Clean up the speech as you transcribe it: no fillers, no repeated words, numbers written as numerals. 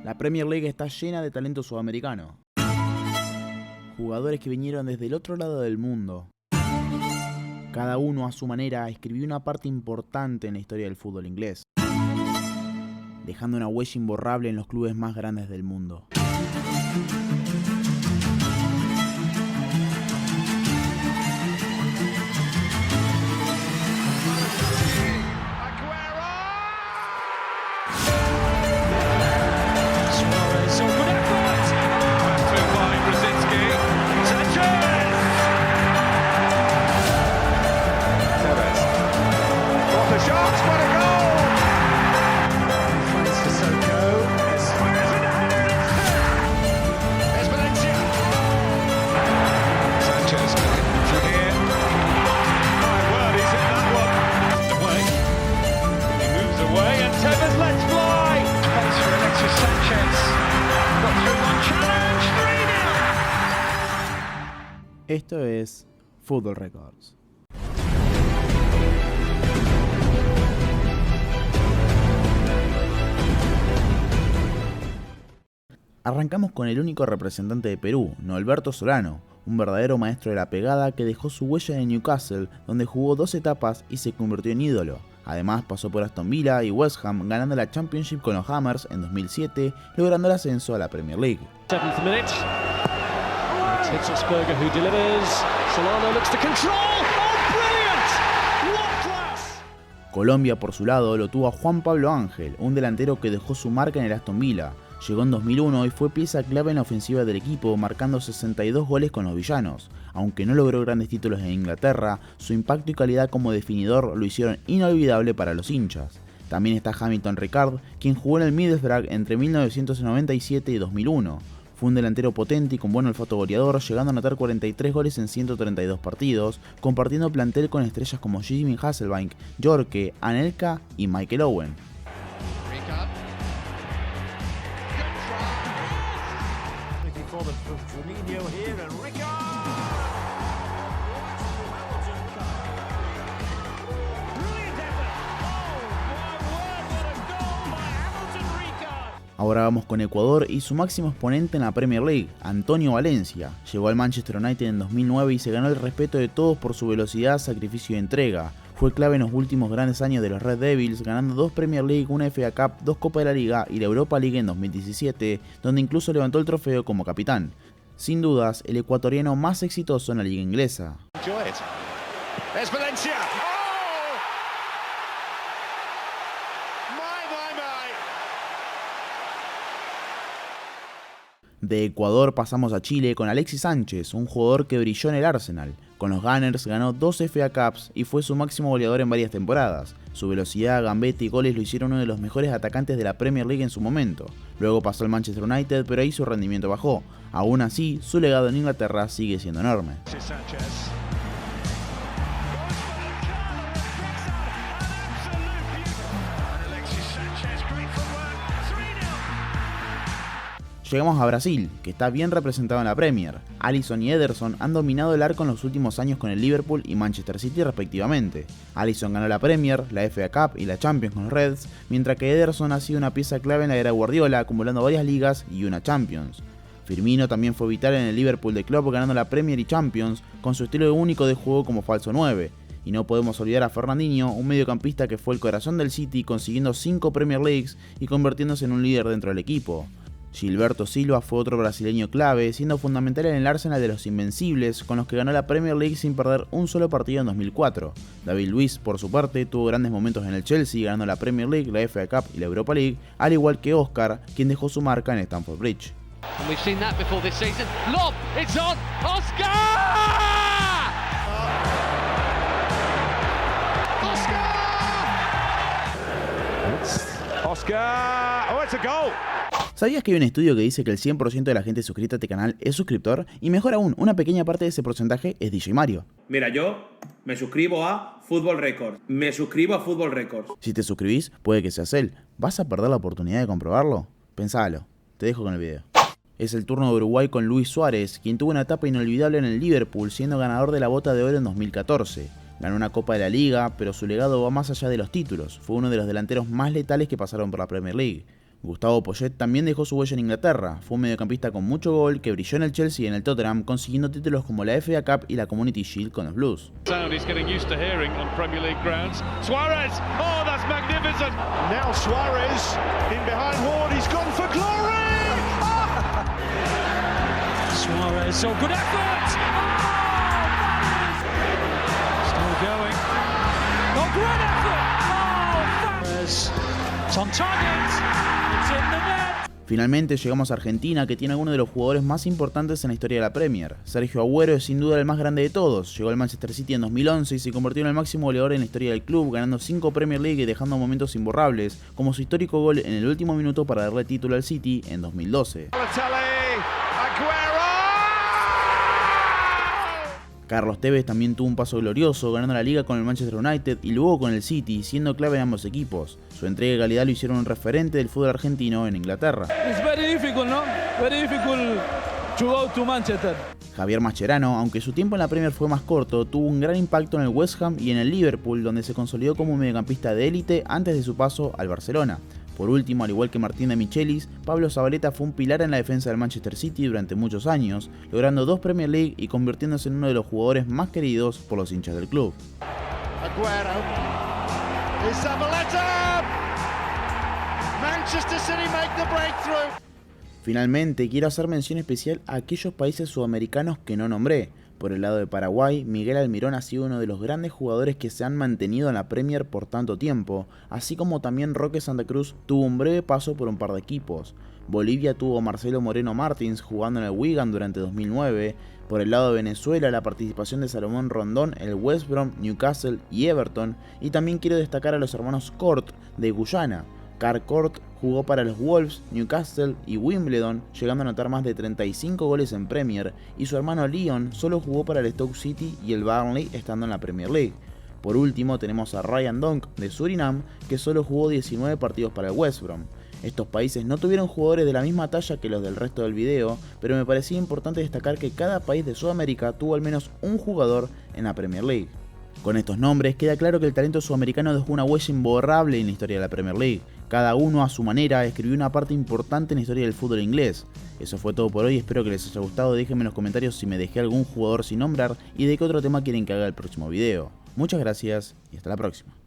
La Premier League está llena de talento sudamericano. Jugadores que vinieron desde el otro lado del mundo. Cada uno a su manera escribió una parte importante en la historia del fútbol inglés, dejando una huella imborrable en los clubes más grandes del mundo. Esto es Football Records. Arrancamos con el único representante de Perú, Norberto Solano, un verdadero maestro de la pegada que dejó su huella en Newcastle, donde jugó 2 etapas y se convirtió en ídolo. Además pasó por Aston Villa y West Ham, ganando la Championship con los Hammers en 2007, logrando el ascenso a la Premier League. Hitzelsberger who delivers. Solano looks to control. Oh, brilliant! What class! Colombia, por su lado, lo tuvo a Juan Pablo Ángel, un delantero que dejó su marca en el Aston Villa. Llegó en 2001 y fue pieza clave en la ofensiva del equipo, marcando 62 goles con los villanos. Aunque no logró grandes títulos en Inglaterra, su impacto y calidad como definidor lo hicieron inolvidable para los hinchas. También está Hamilton Ricard, quien jugó en el Middlesbrough entre 1997 y 2001. Fue un delantero potente y con buen olfato goleador, llegando a anotar 43 goles en 132 partidos, compartiendo plantel con estrellas como Jimmy Hasselbank, Yorke, Anelka y Michael Owen. Ahora vamos con Ecuador y su máximo exponente en la Premier League, Antonio Valencia. Llegó al Manchester United en 2009 y se ganó el respeto de todos por su velocidad, sacrificio y entrega. Fue clave en los últimos grandes años de los Red Devils, ganando 2 Premier League, una FA Cup, 2 Copa de la Liga y la Europa League en 2017, donde incluso levantó el trofeo como capitán. Sin dudas, el ecuatoriano más exitoso en la liga inglesa. De Ecuador pasamos a Chile con Alexis Sánchez, un jugador que brilló en el Arsenal. Con los Gunners ganó 2 FA Cups y fue su máximo goleador en varias temporadas. Su velocidad, gambeta y goles lo hicieron uno de los mejores atacantes de la Premier League en su momento. Luego pasó al Manchester United, pero ahí su rendimiento bajó. Aún así, su legado en Inglaterra sigue siendo enorme. Llegamos a Brasil, que está bien representado en la Premier. Alisson y Ederson han dominado el arco en los últimos años con el Liverpool y Manchester City respectivamente. Alisson ganó la Premier, la FA Cup y la Champions con los Reds, mientras que Ederson ha sido una pieza clave en la era Guardiola, acumulando varias ligas y una Champions. Firmino también fue vital en el Liverpool de Klopp, ganando la Premier y Champions, con su estilo único de juego como falso 9. Y no podemos olvidar a Fernandinho, un mediocampista que fue el corazón del City, consiguiendo 5 Premier Leagues y convirtiéndose en un líder dentro del equipo. Gilberto Silva fue otro brasileño clave, siendo fundamental en el Arsenal de los Invencibles, con los que ganó la Premier League sin perder un solo partido en 2004. David Luiz, por su parte, tuvo grandes momentos en el Chelsea, ganando la Premier League, la FA Cup y la Europa League, al igual que Oscar, quien dejó su marca en Stamford Bridge. Oscar! Oh, it's a goal! ¿Sabías que hay un estudio que dice que el 100% de la gente suscrita a este canal es suscriptor? Y mejor aún, una pequeña parte de ese porcentaje es DJ Mario. Mira, yo me suscribo a Football Records. Me suscribo a Football Records. Si te suscribís, puede que seas él. ¿Vas a perder la oportunidad de comprobarlo? Pensalo. Te dejo con el video. Es el turno de Uruguay con Luis Suárez, quien tuvo una etapa inolvidable en el Liverpool, siendo ganador de la Bota de Oro en 2014. Ganó una Copa de la Liga, pero su legado va más allá de los títulos. Fue uno de los delanteros más letales que pasaron por la Premier League. Gustavo Poyet también dejó su huella en Inglaterra, fue un mediocampista con mucho gol que brilló en el Chelsea y en el Tottenham, consiguiendo títulos como la FA Cup y la Community Shield con los Blues. Suarez, so good effort! Still going. Oh, great effort! Oh, it's on target. It's in the net. Finalmente llegamos a Argentina, que tiene algunos de los jugadores más importantes en la historia de la Premier. Sergio Agüero es sin duda el más grande de todos. Llegó al Manchester City en 2011 y se convirtió en el máximo goleador en la historia del club, ganando 5 Premier League y dejando momentos imborrables, como su histórico gol en el último minuto para darle título al City en 2012. Carlos Tevez también tuvo un paso glorioso, ganando la Liga con el Manchester United y luego con el City, siendo clave en ambos equipos. Su entrega y calidad lo hicieron un referente del fútbol argentino en Inglaterra. Javier Mascherano, aunque su tiempo en la Premier fue más corto, tuvo un gran impacto en el West Ham y en el Liverpool, donde se consolidó como un mediocampista de élite antes de su paso al Barcelona. Por último, al igual que Martín de Michelis, Pablo Zabaleta fue un pilar en la defensa del Manchester City durante muchos años, logrando 2 Premier League y convirtiéndose en uno de los jugadores más queridos por los hinchas del club. Aguero. It's Zabaleta. Manchester City make the breakthrough. Finalmente, quiero hacer mención especial a aquellos países sudamericanos que no nombré. Por el lado de Paraguay, Miguel Almirón ha sido uno de los grandes jugadores que se han mantenido en la Premier por tanto tiempo, así como también Roque Santa Cruz tuvo un breve paso por un par de equipos. Bolivia tuvo a Marcelo Moreno Martins jugando en el Wigan durante 2009. Por el lado de Venezuela, la participación de Salomón Rondón en el West Brom, Newcastle y Everton. Y también quiero destacar a los hermanos Cort de Guyana. Carl Cort jugó para los Wolves, Newcastle y Wimbledon, llegando a anotar más de 35 goles en Premier, y su hermano Leon solo jugó para el Stoke City y el Burnley estando en la Premier League. Por último tenemos a Ryan Donk de Surinam, que solo jugó 19 partidos para el West Brom. Estos países no tuvieron jugadores de la misma talla que los del resto del video, pero me parecía importante destacar que cada país de Sudamérica tuvo al menos un jugador en la Premier League. Con estos nombres queda claro que el talento sudamericano dejó una huella imborrable en la historia de la Premier League. Cada uno a su manera escribió una parte importante en la historia del fútbol inglés. Eso fue todo por hoy, espero que les haya gustado, déjenme en los comentarios si me dejé algún jugador sin nombrar y de qué otro tema quieren que haga el próximo video. Muchas gracias y hasta la próxima.